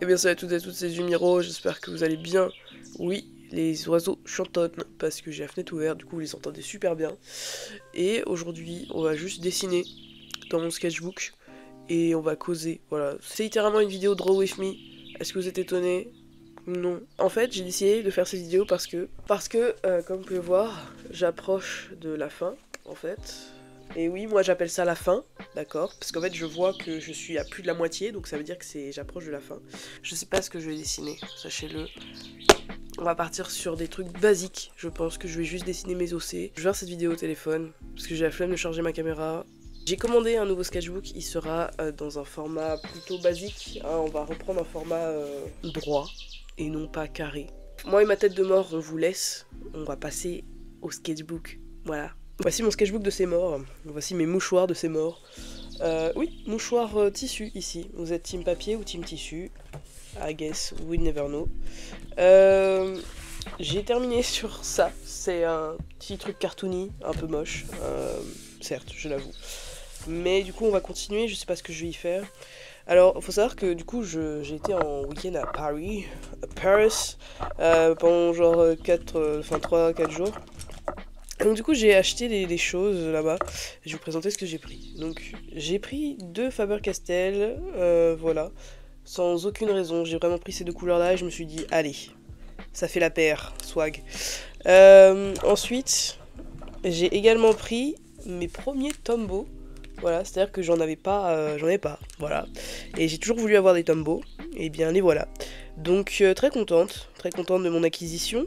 Et bien salut à toutes et à tous, c'est Jumiro, j'espère que vous allez bien. Oui, les oiseaux chantonnent parce que j'ai la fenêtre ouverte, du coup vous les entendez super bien. Et aujourd'hui, on va juste dessiner dans mon sketchbook et on va causer, voilà. C'est littéralement une vidéo Draw With Me. Est-ce que vous êtes étonnés? Non. En fait, j'ai décidé de faire cette vidéo parce que comme vous pouvez voir, j'approche de la fin, en fait. Et oui, moi j'appelle ça la fin, d'accord? Parce qu'en fait, je vois que je suis à plus de la moitié, donc ça veut dire que j'approche de la fin. Je sais pas ce que je vais dessiner, sachez-le. On va partir sur des trucs basiques. Je pense que je vais juste dessiner mes OC. Je vais faire cette vidéo au téléphone, parce que j'ai la flemme de charger ma caméra. J'ai commandé un nouveau sketchbook, il sera dans un format plutôt basique. Hein, on va reprendre un format droit et non pas carré. Moi et ma tête de mort, on vous laisse. On va passer au sketchbook. Voilà. Voici mon sketchbook de ces morts. Voici mes mouchoirs de ces morts. Oui, mouchoir tissu ici. Vous êtes team papier ou team tissu? I guess we never know. J'ai terminé sur ça. C'est un petit truc cartoony, un peu moche. Certes, je l'avoue. Mais du coup, on va continuer. Je sais pas ce que je vais y faire. Alors, il faut savoir que du coup, j'ai été en week-end à Paris, pendant genre 3-4 jours. Donc du coup j'ai acheté des choses là-bas, je vais vous présenter ce que j'ai pris. Donc j'ai pris 2 Faber-Castell, voilà, sans aucune raison, j'ai vraiment pris ces 2 couleurs-là et je me suis dit, allez, ça fait la paire, swag. Ensuite, j'ai également pris mes premiers Tombow, voilà, c'est-à-dire que j'en ai pas, voilà. Et j'ai toujours voulu avoir des Tombow, et bien les voilà. Donc très contente de mon acquisition.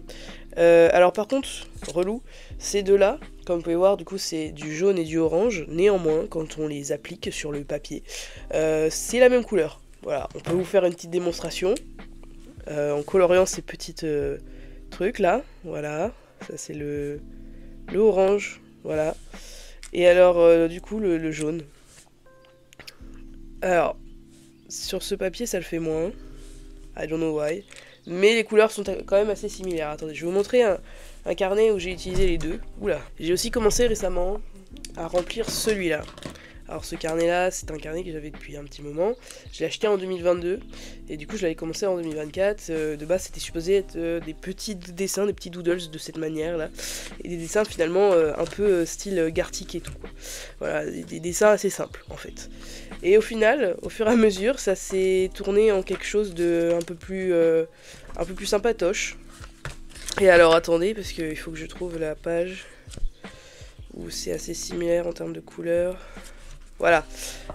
Alors par contre, relou, ces deux-là, comme vous pouvez voir, du coup c'est du jaune et du orange. Néanmoins, quand on les applique sur le papier, c'est la même couleur. Voilà, on peut vous faire une petite démonstration en coloriant ces petites trucs là. Voilà, ça c'est le orange, voilà. Et alors du coup le jaune. Alors, sur ce papier ça le fait moins. I don't know why. Mais les couleurs sont quand même assez similaires. Attendez, je vais vous montrer un carnet où j'ai utilisé les deux. Oula. J'ai aussi commencé récemment à remplir celui-là. Alors ce carnet-là, c'est un carnet que j'avais depuis un petit moment. Je l'ai acheté en 2022. Et du coup, je l'avais commencé en 2024. De base, c'était supposé être des petits dessins, des petits doodles de cette manière-là. Et des dessins finalement un peu style Gartic et tout, quoi. Voilà, des dessins assez simples, en fait. Et au final, au fur et à mesure, ça s'est tourné en quelque chose de un peu plus sympatoche. Et alors attendez, parce qu'il faut que je trouve la page où c'est assez similaire en termes de couleurs. Voilà,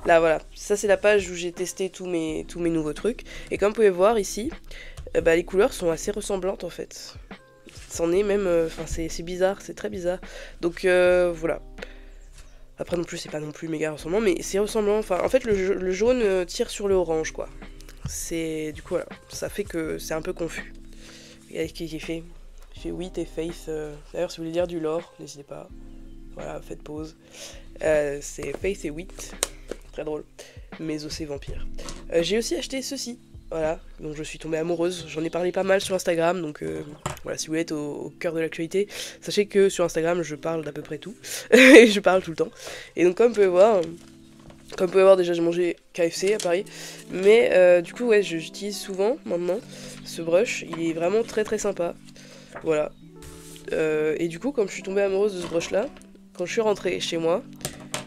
là voilà, ça c'est la page où j'ai testé tous mes nouveaux trucs. Et comme vous pouvez voir ici, les couleurs sont assez ressemblantes en fait. C'en est même, enfin c'est bizarre, c'est très bizarre. Donc voilà. Après non plus c'est pas non plus méga ressemblant, mais c'est ressemblant. Enfin en fait le jaune tire sur le orange quoi. C'est du coup voilà, ça fait que c'est un peu confus. Regardez ce qu'il fait. Il fait Wheat et Faith. D'ailleurs si vous voulez dire du lore, n'hésitez pas. Voilà, faites pause. C'est Faith et Wheat. Très drôle. Mes OC vampires. J'ai aussi acheté ceci. Voilà, donc je suis tombée amoureuse. J'en ai parlé pas mal sur Instagram, donc voilà, si vous voulez être au cœur de l'actualité, sachez que sur Instagram, je parle d'à peu près tout. Et je parle tout le temps. Et donc comme vous pouvez voir déjà j'ai mangé KFC à Paris. Mais du coup ouais, j'utilise souvent maintenant ce brush. Il est vraiment très très sympa. Voilà. Et du coup comme je suis tombée amoureuse de ce brush là, quand je suis rentrée chez moi,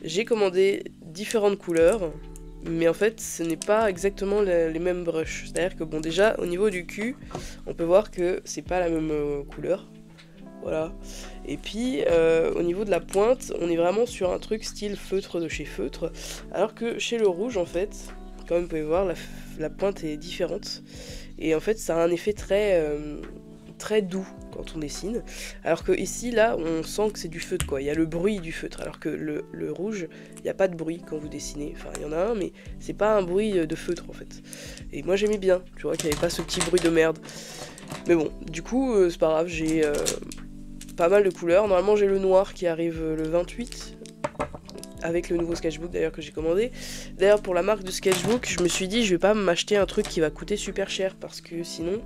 j'ai commandé différentes couleurs. Mais en fait, ce n'est pas exactement les mêmes brushes. C'est-à-dire que bon, déjà, au niveau du cul, on peut voir que c'est pas la même couleur. Voilà. Et puis, au niveau de la pointe, on est vraiment sur un truc style feutre de chez Feutre. Alors que chez le rouge, en fait, comme vous pouvez voir, la pointe est différente. Et en fait, ça a un effet très doux quand on dessine, alors que ici là on sent que c'est du feutre quoi, il y a le bruit du feutre, alors que le rouge il n'y a pas de bruit quand vous dessinez, enfin il y en a un mais c'est pas un bruit de feutre en fait, et moi j'aimais bien, tu vois qu'il n'y avait pas ce petit bruit de merde, mais bon du coup c'est pas grave, j'ai pas mal de couleurs, normalement j'ai le noir qui arrive le 28 avec le nouveau sketchbook d'ailleurs que j'ai commandé. D'ailleurs pour la marque de sketchbook je me suis dit je vais pas m'acheter un truc qui va coûter super cher parce que sinon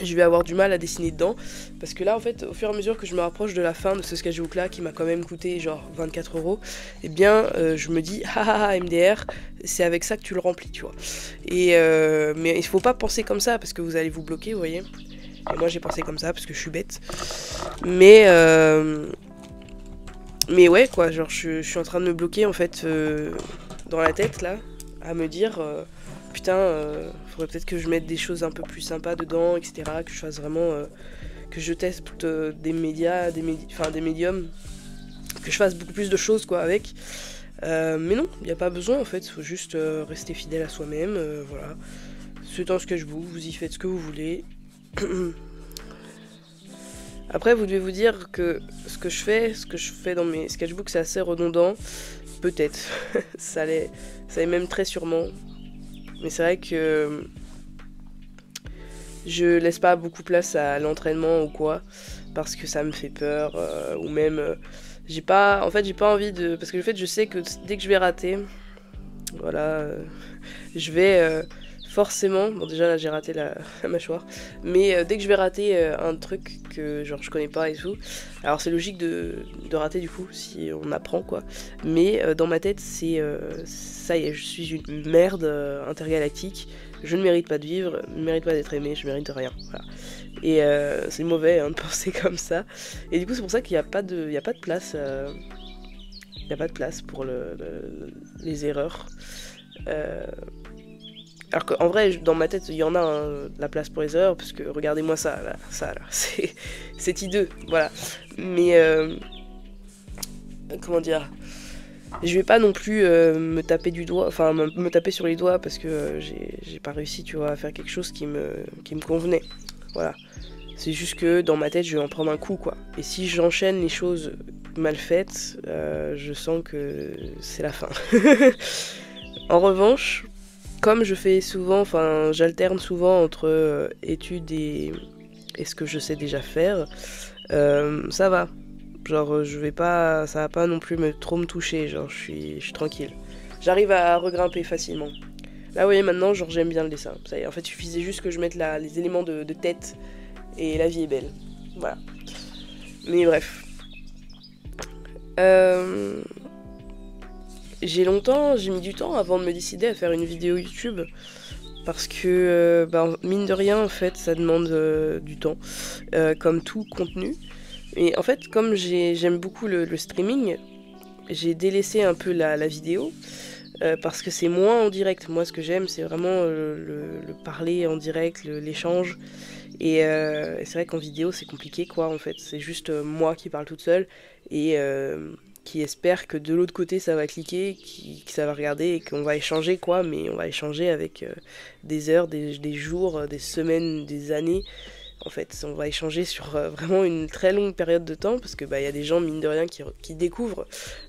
je vais avoir du mal à dessiner dedans, parce que là en fait au fur et à mesure que je me rapproche de la fin de ce sketchbook là qui m'a quand même coûté genre 24 €, et bien je me dis ah MDR, c'est avec ça que tu le remplis, tu vois. Et mais il faut pas penser comme ça parce que vous allez vous bloquer, vous voyez. Et moi j'ai pensé comme ça parce que je suis bête. Mais ouais quoi, genre je suis en train de me bloquer en fait dans la tête là, à me dire putain, faudrait peut-être que je mette des choses un peu plus sympas dedans, etc. Que je fasse vraiment, que je teste des médias, enfin des médiums, que je fasse beaucoup plus de choses quoi avec. Mais non, il n'y a pas besoin en fait, faut juste rester fidèle à soi-même, voilà. C'est un sketchbook, vous y faites ce que vous voulez. Après, vous devez vous dire que ce que je fais dans mes sketchbooks, c'est assez redondant. Peut-être, ça l'est même très sûrement. Mais c'est vrai que je laisse pas beaucoup place à l'entraînement ou quoi, parce que ça me fait peur, ou même j'ai pas envie de, parce que en fait je sais que dès que je vais rater, voilà, je vais forcément, bon déjà là j'ai raté la mâchoire, mais dès que je vais rater un truc que genre je connais pas et tout, alors c'est logique de rater du coup si on apprend quoi, mais dans ma tête c'est ça y est, je suis une merde intergalactique, je ne mérite pas de vivre, je ne mérite pas d'être aimé, je mérite rien, voilà. Et c'est mauvais hein, de penser comme ça, et du coup c'est pour ça qu'il n'y a pas de place, il n'y a pas de place pour les erreurs. Alors qu'en vrai, dans ma tête, il y en a hein, la place pour les erreurs, parce que regardez-moi ça, là, c'est hideux, voilà. Mais, comment dire, je vais pas non plus me taper du doigt, enfin me taper sur les doigts parce que j'ai pas réussi, tu vois, à faire quelque chose qui me convenait, voilà. C'est juste que dans ma tête, je vais en prendre un coup, quoi. Et si j'enchaîne les choses mal faites, je sens que c'est la fin. En revanche, comme je fais souvent, enfin j'alterne souvent entre études et ce que je sais déjà faire, ça va. Genre je vais pas, ça va pas non plus trop me toucher, genre je suis tranquille. J'arrive à regrimper facilement. Là vous voyez maintenant, genre j'aime bien le dessin. Ça y est, en fait il suffisait juste que je mette les éléments de tête et la vie est belle. Voilà. Mais bref. J'ai mis du temps avant de me décider à faire une vidéo YouTube. Parce que, mine de rien, en fait, ça demande du temps. Comme tout contenu. Et en fait, comme j'aime beaucoup le streaming, j'ai délaissé un peu la vidéo. Parce que c'est moins en direct. Moi, ce que j'aime, c'est vraiment le parler en direct, l'échange. Et c'est vrai qu'en vidéo, c'est compliqué, quoi, en fait. C'est juste moi qui parle toute seule. Et qui espère que de l'autre côté ça va cliquer, que ça va regarder et qu'on va échanger quoi, mais on va échanger avec des heures, des jours, des semaines, des années. En fait, on va échanger sur vraiment une très longue période de temps parce que y a des gens mine de rien qui découvrent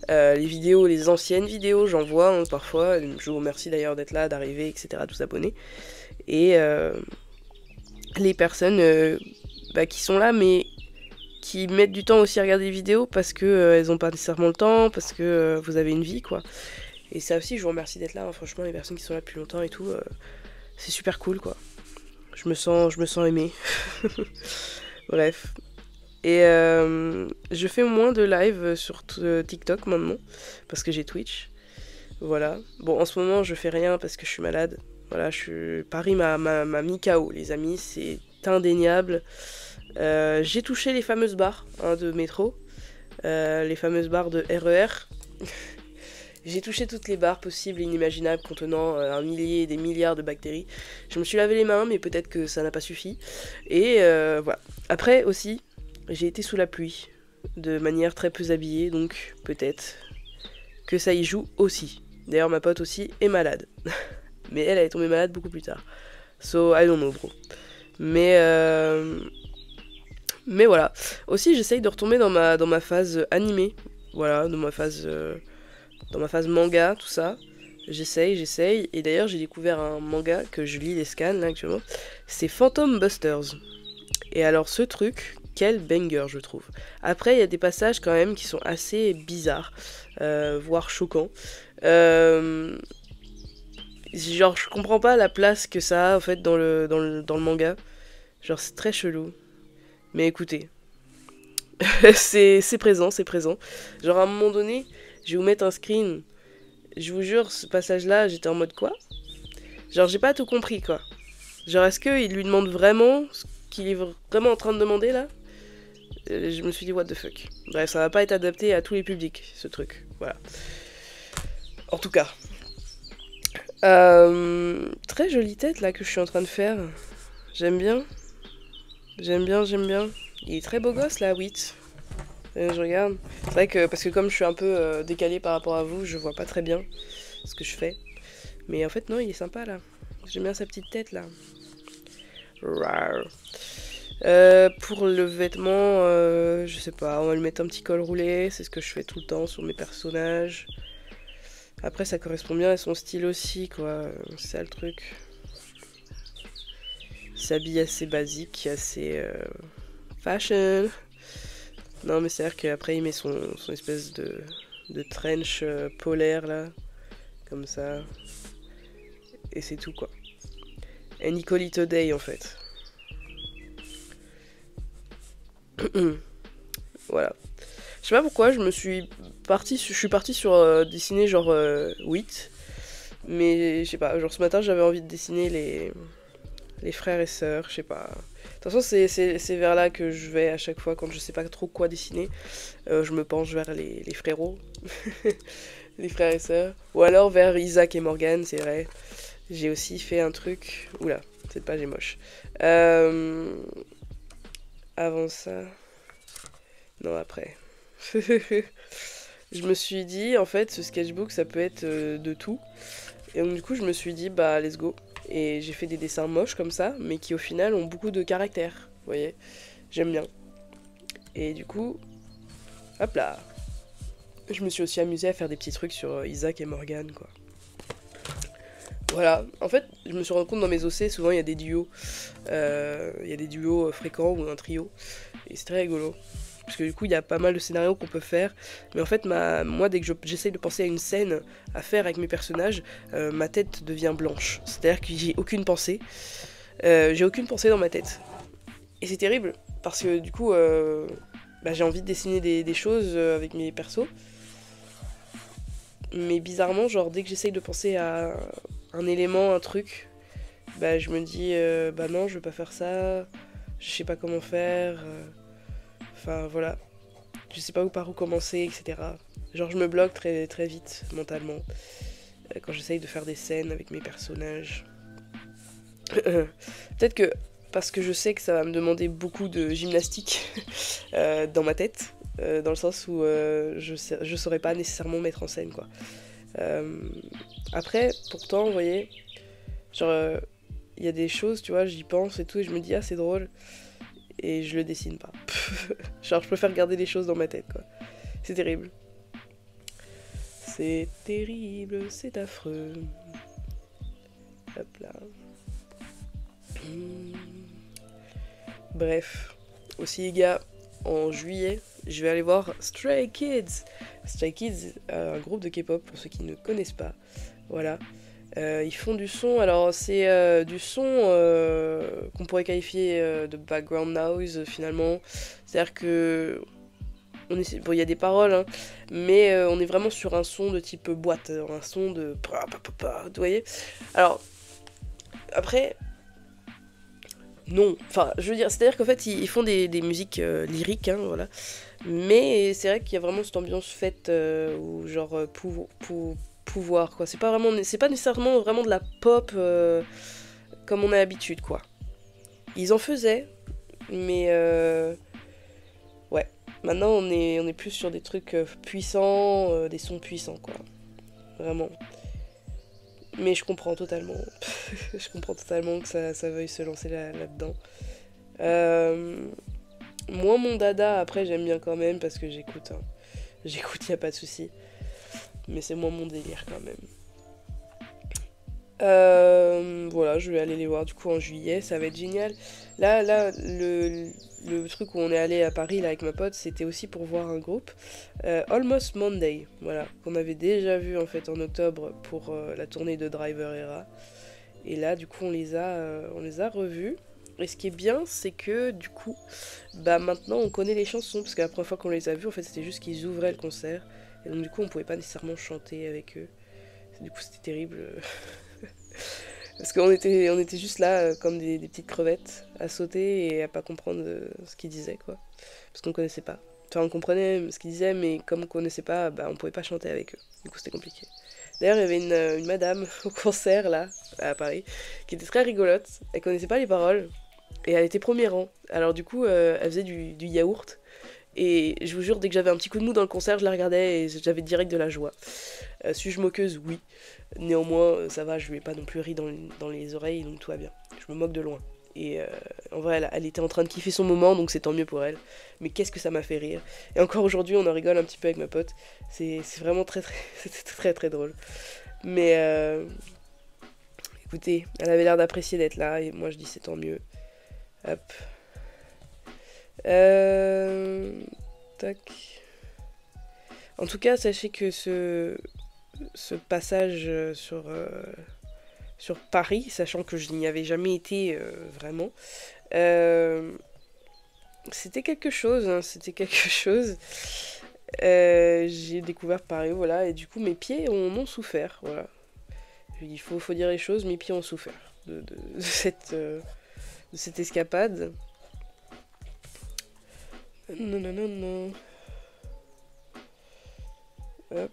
les vidéos, les anciennes vidéos, j'en vois hein, parfois. Je vous remercie d'ailleurs d'être là, d'arriver, etc., de vous abonner. Et les personnes qui sont là mais qui mettent du temps aussi à regarder les vidéos parce que elles ont pas nécessairement le temps, parce que vous avez une vie quoi. Et ça aussi je vous remercie d'être là, hein. Franchement les personnes qui sont là depuis longtemps et tout, c'est super cool quoi. Je me sens aimée. Bref. Et je fais moins de live sur TikTok maintenant, parce que j'ai Twitch. Voilà. Bon en ce moment je fais rien parce que je suis malade. Voilà, Paris m'a mis KO les amis, c'est indéniable. J'ai touché les fameuses barres hein, de métro, les fameuses barres de RER. J'ai touché toutes les barres possibles et inimaginables contenant un millier et des milliards de bactéries. Je me suis lavé les mains, mais peut-être que ça n'a pas suffi. Et voilà. Après aussi, j'ai été sous la pluie, de manière très peu habillée, donc peut-être que ça y joue aussi. D'ailleurs, ma pote aussi est malade. Mais elle est tombée malade beaucoup plus tard. So, I don't know, bro. Mais voilà. Aussi, j'essaye de retomber dans ma phase animée. Voilà, dans ma phase manga, tout ça. J'essaye. Et d'ailleurs, j'ai découvert un manga que je lis les scans là actuellement. C'est Phantom Busters. Et alors, ce truc, quel banger, je trouve. Après, il y a des passages quand même qui sont assez bizarres, voire choquants. Genre, je comprends pas la place que ça a en fait dans le manga. Genre c'est très chelou. Mais écoutez, c'est présent, c'est présent. Genre à un moment donné, je vais vous mettre un screen. Je vous jure, ce passage-là, j'étais en mode quoi? Genre j'ai pas tout compris quoi. Genre est-ce qu'il lui demande vraiment ce qu'il est vraiment en train de demander là? Je me suis dit what the fuck. Bref, ça va pas être adapté à tous les publics, ce truc. Voilà. En tout cas. Très jolie tête là que je suis en train de faire. J'aime bien. J'aime bien, j'aime bien. Il est très beau gosse là, Wit. Je regarde. C'est vrai que, parce que comme je suis un peu décalée par rapport à vous, je vois pas très bien ce que je fais. Mais en fait, non, il est sympa là. J'aime bien sa petite tête là. Rar. Pour le vêtement, je sais pas, on va lui mettre un petit col roulé. C'est ce que je fais tout le temps sur mes personnages. Après, ça correspond bien à son style aussi, quoi. C'est ça le truc. Il s'habille assez basique, assez fashion. Non, mais c'est-à-dire qu'après, il met son espèce de trench polaire, là. Comme ça. Et c'est tout, quoi. And call it a day, en fait. Voilà. Je sais pas pourquoi, je suis partie sur dessiner genre 8. Mais je sais pas, genre ce matin, j'avais envie de dessiner les frères et sœurs, je sais pas. De toute façon, c'est vers là que je vais à chaque fois quand je sais pas trop quoi dessiner. Je me penche vers les frérots, les frères et sœurs. Ou alors vers Isaac et Morgan, c'est vrai. J'ai aussi fait un truc... Oula, cette page est moche. Avant ça... Non, après. Je me suis dit, en fait, ce sketchbook, ça peut être de tout. Et donc, du coup, je me suis dit, bah, let's go. Et j'ai fait des dessins moches comme ça, mais qui au final ont beaucoup de caractère. Vous voyez, j'aime bien. Et du coup, hop là. Je me suis aussi amusée à faire des petits trucs sur Isaac et Morgan, quoi. Voilà, en fait, je me suis rendu compte dans mes OC, souvent il y a des duos. Il y a des duos fréquents ou un trio. Et c'est très rigolo. Parce que du coup, il y a pas mal de scénarios qu'on peut faire. Mais en fait, moi, dès que j'essaye de penser à une scène à faire avec mes personnages, ma tête devient blanche. C'est-à-dire que j'ai aucune pensée. J'ai aucune pensée dans ma tête. Et c'est terrible, parce que du coup, bah, j'ai envie de dessiner des choses avec mes persos. Mais bizarrement, genre, dès que j'essaye de penser à un élément, un truc, bah, je me dis, bah non, je vais pas faire ça. Je sais pas comment faire. Enfin, voilà. Je sais pas par où commencer, etc. Genre, je me bloque très, très vite, mentalement, quand j'essaye de faire des scènes avec mes personnages. Peut-être que, parce que je sais que ça va me demander beaucoup de gymnastique dans ma tête, dans le sens où je saurais pas nécessairement mettre en scène, quoi. Après, pourtant, vous voyez, genre, il y a des choses, tu vois, j'y pense et tout, et je me dis, ah, c'est drôle. Et je le dessine pas. Genre, je préfère garder les choses dans ma tête, quoi. C'est terrible. C'est terrible, c'est affreux. Hop là. Bref. Aussi, les gars, en juillet, je vais aller voir Stray Kids. Stray Kids, un groupe de K-pop, pour ceux qui ne connaissent pas. Voilà. Ils font du son, alors c'est du son qu'on pourrait qualifier de background noise finalement. C'est-à-dire que bon, il y a des paroles, hein, mais on est vraiment sur un son de type boîte, un son de... Vous voyez? Alors, après, non. Enfin, je veux dire, c'est-à-dire qu'en fait, ils font des musiques lyriques, hein, voilà. Mais c'est vrai qu'il y a vraiment cette ambiance faite où genre pouvoir, quoi. C'est pas nécessairement vraiment de la pop comme on a l'habitude, quoi. Ils en faisaient, mais ouais. Maintenant, on est plus sur des trucs puissants, des sons puissants, quoi. Vraiment. Mais je comprends totalement. Je comprends totalement que ça veuille se lancer là-dedans. Moi, mon dada, après, j'aime bien quand même parce que j'écoute. Hein. J'écoute, y a pas de souci. Mais c'est moins mon délire quand même. Voilà, je vais aller les voir du coup en juillet, ça va être génial. Là, le truc où on est allé à Paris là, avec ma pote, c'était aussi pour voir un groupe. Almost Monday, voilà, qu'on avait déjà vu en fait en octobre pour la tournée de Driver Era. Et là, du coup, on les a revus. Et ce qui est bien, c'est que du coup, bah maintenant on connaît les chansons, parce que la première fois qu'on les a vus, en fait c'était juste qu'ils ouvraient le concert, et donc du coup on pouvait pas nécessairement chanter avec eux. Du coup c'était terrible, parce on était juste là comme des petites crevettes, à sauter et à pas comprendre ce qu'ils disaient quoi, parce qu'on connaissait pas. Enfin on comprenait ce qu'ils disaient, mais comme on connaissait pas, bah on pouvait pas chanter avec eux, du coup c'était compliqué. D'ailleurs, il y avait une madame au concert, là, à Paris, qui était très rigolote. Elle connaissait pas les paroles, et elle était premier rang. Alors du coup, elle faisait du yaourt. Et je vous jure, dès que j'avais un petit coup de mou dans le concert, je la regardais et j'avais direct de la joie. Suis-je moqueuse? Oui. Néanmoins, ça va, je lui ai pas non plus ri dans les oreilles, donc tout va bien. Je me moque de loin. Et en vrai, elle était en train de kiffer son moment, donc c'est tant mieux pour elle. Mais qu'est-ce que ça m'a fait rire. Et encore aujourd'hui, on en rigole un petit peu avec ma pote. C'est vraiment c'était très très drôle. Mais écoutez, elle avait l'air d'apprécier d'être là, et moi je dis c'est tant mieux. Hop. Tac. En tout cas, sachez que ce passage sur Paris, sachant que je n'y avais jamais été vraiment, c'était quelque chose, hein, c'était quelque chose. J'ai découvert Paris, voilà, et du coup mes pieds en ont souffert, voilà. Il faut dire les choses, mes pieds ont souffert de cette escapade. Non, non, non, non. Hop.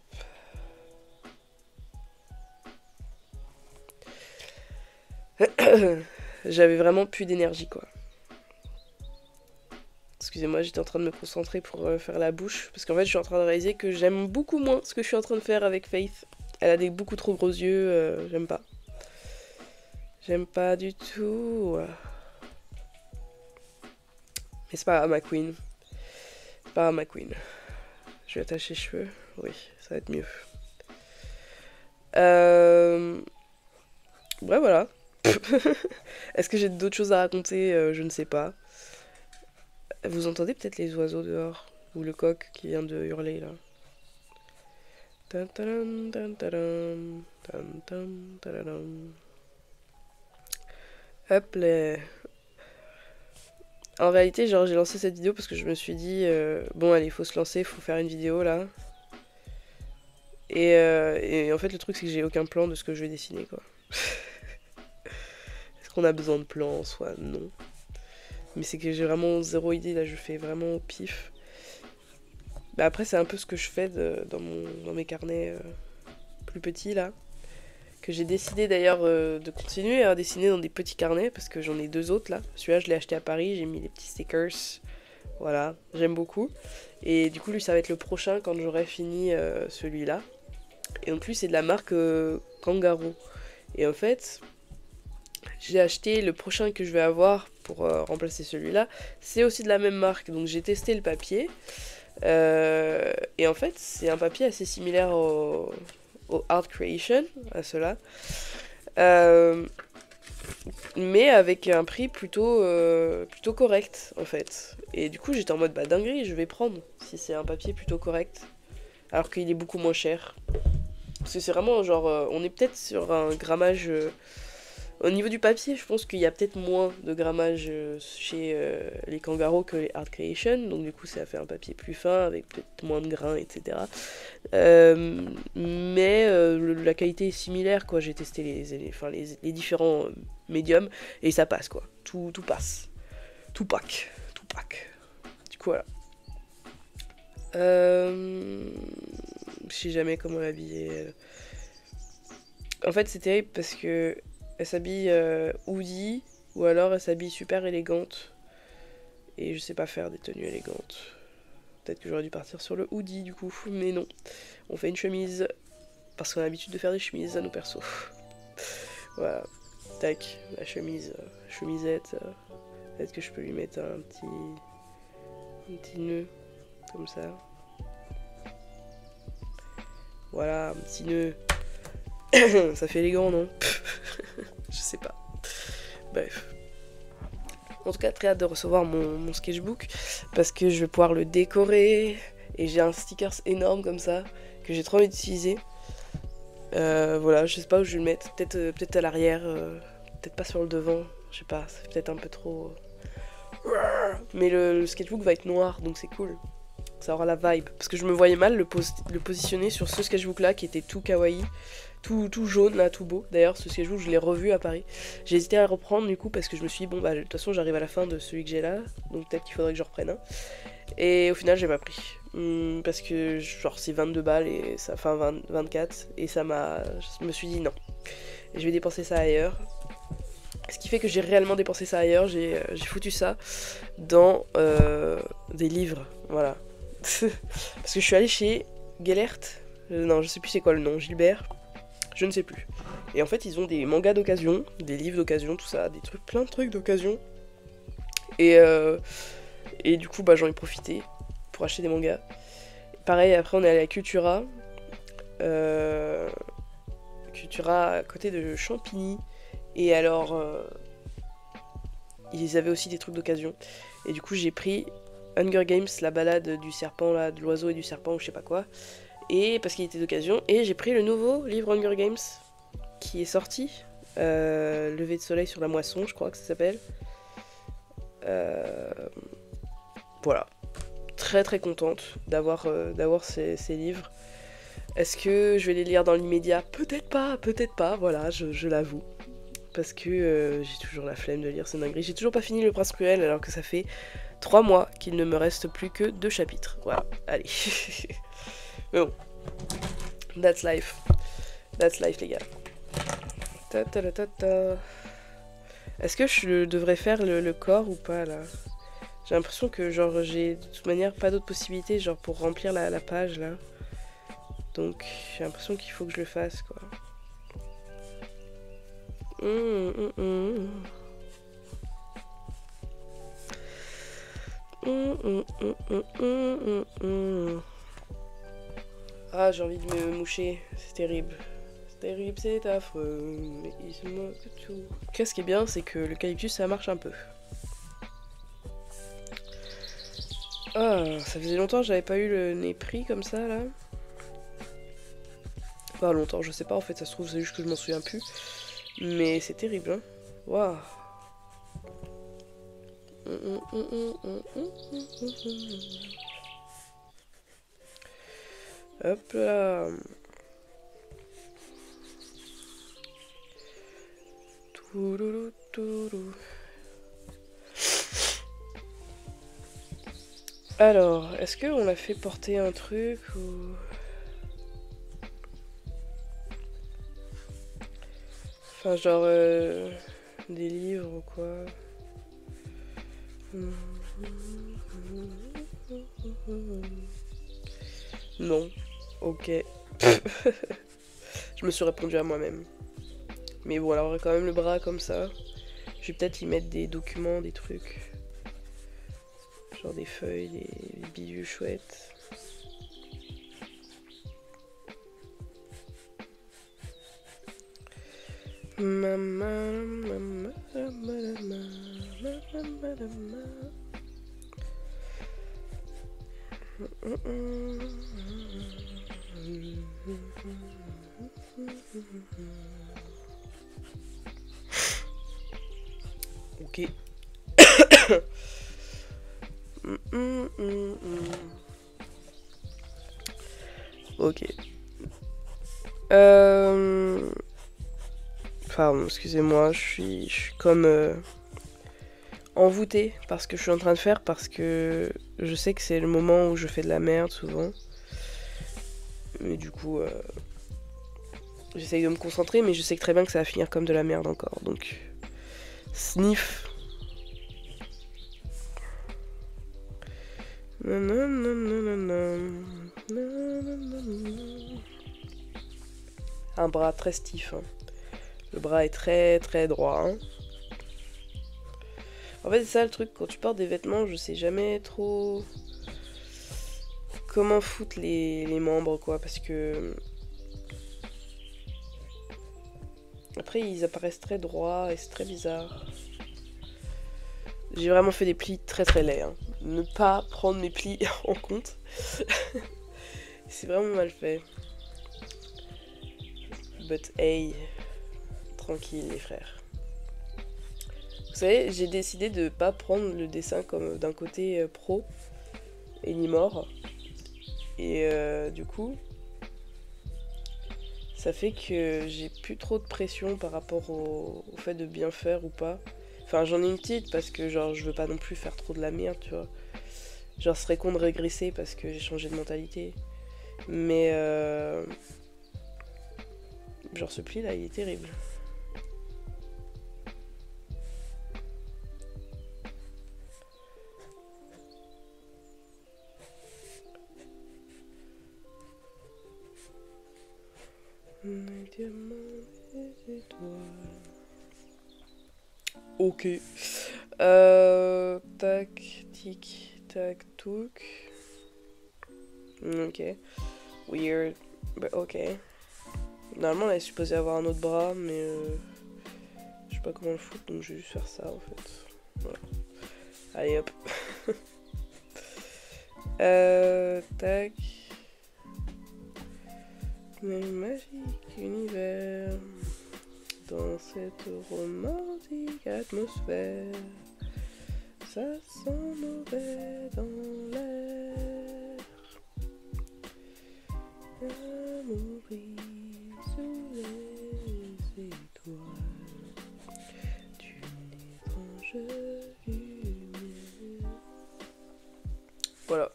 J'avais vraiment plus d'énergie, quoi. Excusez-moi, j'étais en train de me concentrer pour faire la bouche. Parce qu'en fait, je suis en train de réaliser que j'aime beaucoup moins ce que je suis en train de faire avec Faith. Elle a des beaucoup trop gros yeux, j'aime pas. J'aime pas du tout. Mais c'est pas grave, ma queen. C'est pas grave, ma queen. Je vais attacher les cheveux. Oui, ça va être mieux. Ouais, voilà. Est-ce que j'ai d'autres choses à raconter? Je ne sais pas. Vous entendez peut-être les oiseaux dehors? Ou le coq qui vient de hurler là. Hop là. En réalité, genre, j'ai lancé cette vidéo parce que je me suis dit, bon, allez, faut se lancer, faut faire une vidéo là. Et en fait, le truc, c'est que j'ai aucun plan de ce que je vais dessiner, quoi. Est-ce qu'on a besoin de plans en soi? Non. Mais c'est que j'ai vraiment zéro idée, là, je fais vraiment au pif. Bah après, c'est un peu ce que je fais dans mes carnets plus petits, là. Que j'ai décidé d'ailleurs de continuer à dessiner dans des petits carnets, parce que j'en ai deux autres, là. Celui-là, je l'ai acheté à Paris, j'ai mis les petits stickers. Voilà, j'aime beaucoup. Et du coup, lui, ça va être le prochain quand j'aurai fini celui-là. Et donc lui, c'est de la marque Kangaroo. Et en fait, j'ai acheté le prochain que je vais avoir pour remplacer celui-là. C'est aussi de la même marque, donc j'ai testé le papier. Et en fait, c'est un papier assez similaire au Art Creation, à cela. Mais avec un prix plutôt correct, en fait. Et du coup, j'étais en mode, bah dinguerie, je vais prendre, si c'est un papier plutôt correct. Alors qu'il est beaucoup moins cher. Parce que c'est vraiment genre, on est peut-être sur un grammage... au niveau du papier, je pense qu'il y a peut-être moins de grammage chez les Kangaroo que les Art Creation. Donc du coup, ça fait un papier plus fin, avec peut-être moins de grains, etc. Mais la qualité est similaire, quoi. J'ai testé les différents médiums, et ça passe, quoi. Tout passe. Tout pack. Du coup, voilà. Je sais jamais comment l'habiller. En fait, c'est terrible parce que elle s'habille hoodie, ou alors elle s'habille super élégante. Et je sais pas faire des tenues élégantes. Peut-être que j'aurais dû partir sur le hoodie du coup, mais non. On fait une chemise, parce qu'on a l'habitude de faire des chemises à nos persos. Voilà, tac, la chemise, chemisette. Peut-être que je peux lui mettre un petit nœud, comme ça. Voilà, un petit nœud. Ça fait élégant, non? Je sais pas. Bref. En tout cas, très hâte de recevoir mon sketchbook, parce que je vais pouvoir le décorer. Et j'ai un stickers énorme comme ça, que j'ai trop envie d'utiliser. Voilà, je sais pas où je vais le mettre. Peut-être à l'arrière, peut-être pas sur le devant. Je sais pas, c'est peut-être un peu trop... Mais le sketchbook va être noir, donc c'est cool. Ça aura la vibe. Parce que je me voyais mal le positionner sur ce sketchbook là qui était tout kawaii, tout jaune là, tout beau. D'ailleurs, ce sketchbook, je l'ai revu à Paris. J'ai hésité à le reprendre du coup parce que je me suis dit, bon bah de toute façon, j'arrive à la fin de celui que j'ai là, donc peut-être qu'il faudrait que je reprenne un. Et au final, j'ai pas pris. Parce que genre c'est 22 balles et ça, enfin 24, et ça m'a. Je me suis dit non. Et je vais dépenser ça ailleurs. Ce qui fait que j'ai réellement dépensé ça ailleurs, j'ai foutu ça dans des livres, voilà. Parce que je suis allée chez Gellert, non je sais plus c'est quoi le nom, Gilbert, je ne sais plus. Et en fait ils ont des mangas d'occasion, des livres d'occasion, tout ça, des trucs, plein de trucs d'occasion. Et du coup bah j'en ai profité pour acheter des mangas. Pareil, après on est allé à Cultura. Cultura à côté de Champigny. Et alors, ils avaient aussi des trucs d'occasion. Et du coup, j'ai pris Hunger Games, la balade du serpent, là, de l'oiseau et du serpent, ou je sais pas quoi. Et parce qu'il était d'occasion. Et j'ai pris le nouveau livre Hunger Games, qui est sorti. Lever de soleil sur la moisson, je crois que ça s'appelle. Voilà. Très très contente d'avoir ces livres. Est-ce que je vais les lire dans l'immédiat? Peut-être pas, voilà, je l'avoue. Parce que j'ai toujours la flemme de lire ces dingueries. J'ai toujours pas fini Le Prince Cruel alors que ça fait 3 mois qu'il ne me reste plus que 2 chapitres. Voilà, allez. Mais bon, that's life. That's life les gars. Ta -ta -ta -ta -ta. Est-ce que je devrais faire le corps ou pas là? J'ai l'impression que genre j'ai de toute manière pas d'autres possibilités genre pour remplir la page là. Donc j'ai l'impression qu'il faut que je le fasse quoi. Ah, j'ai envie de me moucher, c'est terrible. C'est terrible, c'est affreux, mais il se moque de tout. Qu'est-ce qui est bien, c'est que l'eucalyptus ça marche un peu. Ah, ça faisait longtemps que j'avais pas eu le nez pris comme ça là. Pas longtemps, je sais pas en fait, ça se trouve, c'est juste que je m'en souviens plus. Mais c'est terrible, hein. Waouh. Hop là. Alors, est-ce qu'on a fait porter un truc ou... Enfin, genre des livres ou quoi. Non. Ok. Je me suis répondu à moi-même. Mais bon, alors quand même le bras comme ça. Je vais peut-être y mettre des documents, des trucs. Genre des feuilles, des bidules chouettes. Ok. Ok. Pardon, excusez-moi, je suis comme envoûtée par ce que je suis en train de faire parce que je sais que c'est le moment où je fais de la merde souvent. Mais du coup, j'essaye de me concentrer, mais je sais que très bien que ça va finir comme de la merde encore. Donc, sniff. Un bras très stiff. Hein. Le bras est très très droit. Hein. En fait, c'est ça le truc, quand tu portes des vêtements, je sais jamais trop comment foutre les membres, quoi, parce que... Après, ils apparaissent très droits et c'est très bizarre. J'ai vraiment fait des plis très très laids. Hein. Ne pas prendre mes plis en compte. C'est vraiment mal fait. But hey, tranquille les frères. Vous savez, j'ai décidé de pas prendre le dessin comme d'un côté pro et ni mort. Et du coup, ça fait que j'ai plus trop de pression par rapport au fait de bien faire ou pas. Enfin, j'en ai une petite parce que genre je veux pas non plus faire trop de la merde, tu vois. Genre, ce serait con de régresser parce que j'ai changé de mentalité. Mais genre ce pli là, il est terrible. Les diamants des étoiles. Ok. Tac, tic, tac, touc. Ok. Weird. Bah, ok. Normalement, elle est supposée avoir un autre bras, mais je sais pas comment le foutre, donc je vais juste faire ça en fait. Voilà. Allez hop. Tac. Mais magique univers. Dans cette romantique atmosphère, ça sent mauvais dans l'air. À mourir sous les étoiles d'une étrange lumière. Voilà.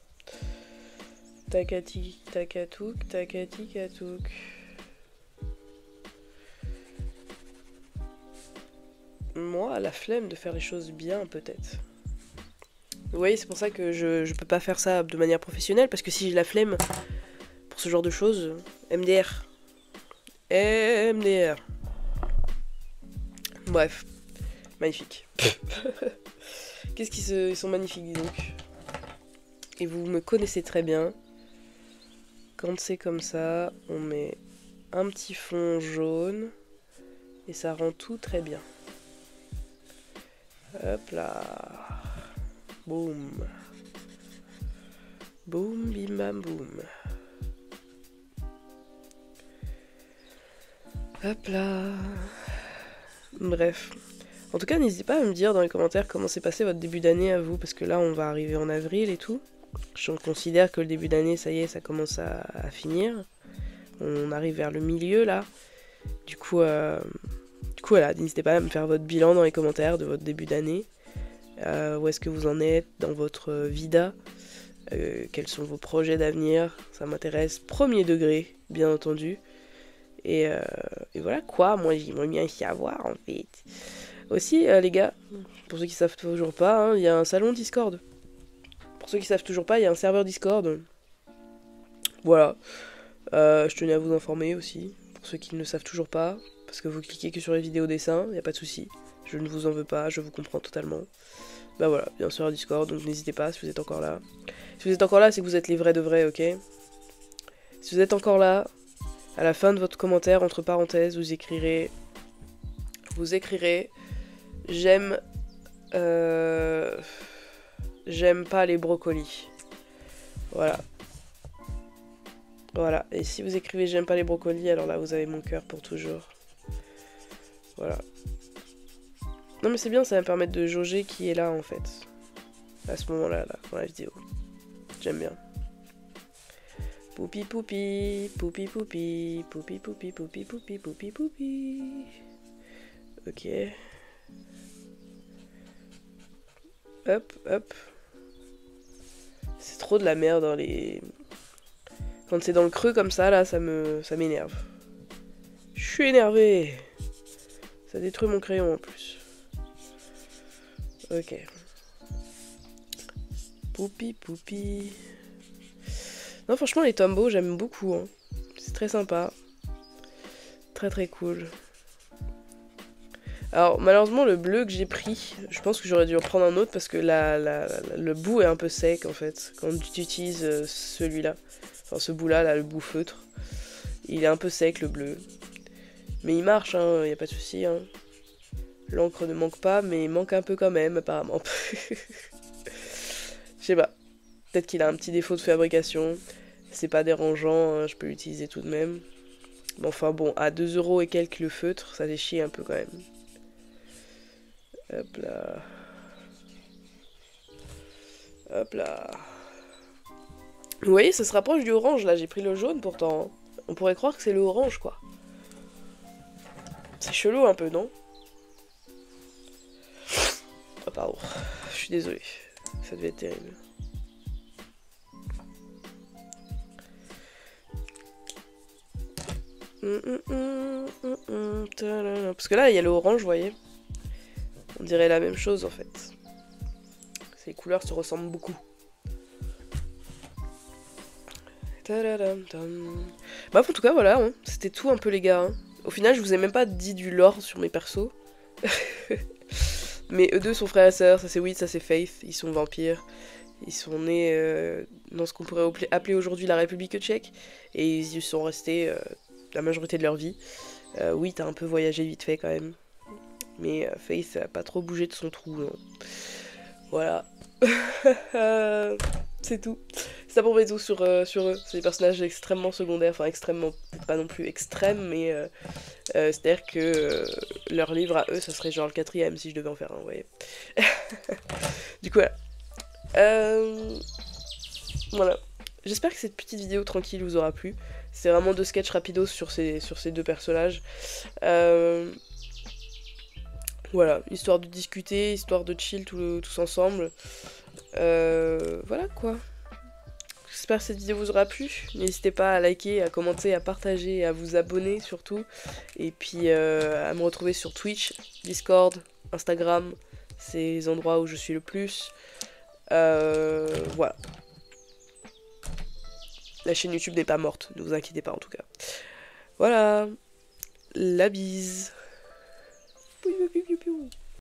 Takati, takatouk, takati, katouk. Moi, la flemme de faire les choses bien, peut-être. Vous voyez, c'est pour ça que je peux pas faire ça de manière professionnelle, parce que si j'ai la flemme pour ce genre de choses, MDR. MDR. Bref, magnifique. Qu'est-ce qu'ils sont magnifiques, dis donc. Et vous me connaissez très bien. Quand c'est comme ça, on met un petit fond jaune, et ça rend tout très bien. Hop là. Boum. Boum, bim, bam, boum. Hop là. Bref. En tout cas, n'hésitez pas à me dire dans les commentaires comment s'est passé votre début d'année à vous, parce que là, on va arriver en avril et tout. Je considère que le début d'année, ça y est, ça commence à finir. On arrive vers le milieu, là. Du coup, voilà, n'hésitez pas à me faire votre bilan dans les commentaires de votre début d'année. Où est-ce que vous en êtes dans votre vida, quels sont vos projets d'avenir, ça m'intéresse, premier degré, bien entendu. Et voilà quoi, moi j'aimerais bien savoir en fait. Aussi, les gars, pour ceux qui savent toujours pas, il y a un salon Discord. Pour ceux qui savent toujours pas, il y a un serveur Discord. Voilà. Je tenais à vous informer aussi, pour ceux qui ne le savent toujours pas, parce que vous cliquez que sur les vidéos dessins, il n'y a pas de souci. Je ne vous en veux pas, je vous comprends totalement. Bah voilà, bien sûr à Discord, donc n'hésitez pas si vous êtes encore là. Si vous êtes encore là, c'est que vous êtes les vrais de vrais, ok? Si vous êtes encore là, à la fin de votre commentaire, entre parenthèses, vous écrirez j'aime j'aime pas les brocolis. Voilà. Voilà, et si vous écrivez j'aime pas les brocolis, alors là vous avez mon cœur pour toujours. Voilà. Non mais c'est bien, ça va me permettre de jauger qui est là en fait. À ce moment-là, là, dans la vidéo. J'aime bien. Poupi poupi, poupi poupi, poupi poupi, poupi poupi, poupi poupi. Ok. Hop, hop. C'est trop de la merde dans les... Quand c'est dans le creux comme ça, là, ça m'énerve. Je suis énervé. Ça détruit mon crayon en plus. Ok. Poupi, poupi. Non, franchement, les Tombow, j'aime beaucoup. Hein. C'est très sympa. Très très cool. Alors, malheureusement, le bleu que j'ai pris, je pense que j'aurais dû en prendre un autre parce que le bout est un peu sec en fait. Quand tu utilises celui-là, enfin ce bout-là, là, le bout feutre, il est un peu sec le bleu. Mais il marche, hein, y a pas de souci. Hein. L'encre ne manque pas, mais il manque un peu quand même, apparemment. Je sais pas. Peut-être qu'il a un petit défaut de fabrication. C'est pas dérangeant, hein, je peux l'utiliser tout de même. Mais enfin bon, à 2 € et quelques le feutre, ça fait chier un peu quand même. Hop là. Hop là. Vous voyez, ça se rapproche du orange là. J'ai pris le jaune pourtant. On pourrait croire que c'est le orange quoi. C'est chelou un peu, non? Oh pardon. Je suis désolée. Ça devait être terrible. Parce que là, il y a le orange, vous voyez. On dirait la même chose en fait. Ces couleurs se ressemblent beaucoup. Bref, en tout cas, voilà. Hein. C'était tout un peu, les gars. Hein. Au final, je vous ai même pas dit du lore sur mes persos. Mais eux deux sont frères et sœurs. Ça, c'est Wheat, ça, c'est Faith. Ils sont vampires. Ils sont nés dans ce qu'on pourrait appeler aujourd'hui la République tchèque. Et ils y sont restés la majorité de leur vie. Wheat a un peu voyagé vite fait quand même. Mais Faith a pas trop bougé de son trou. Non. Voilà. C'est tout. C'est ça pour mes tout sur eux. C'est des personnages extrêmement secondaires. Enfin, extrêmement. Pas non plus extrêmes, mais. C'est-à-dire que leur livre à eux, ça serait genre le 4ème si je devais en faire un, vous voyez. Du coup, voilà. Voilà. J'espère que cette petite vidéo tranquille vous aura plu. C'est vraiment 2 sketchs rapidos sur ces 2 personnages. Voilà, histoire de discuter, histoire de chill tous ensemble. Voilà quoi. J'espère que cette vidéo vous aura plu. N'hésitez pas à liker, à commenter, à partager, à vous abonner surtout. Et puis à me retrouver sur Twitch, Discord, Instagram. C'est les endroits où je suis le plus. Voilà. La chaîne YouTube n'est pas morte, ne vous inquiétez pas en tout cas. Voilà. La bise. Piou, piou, piou, piou.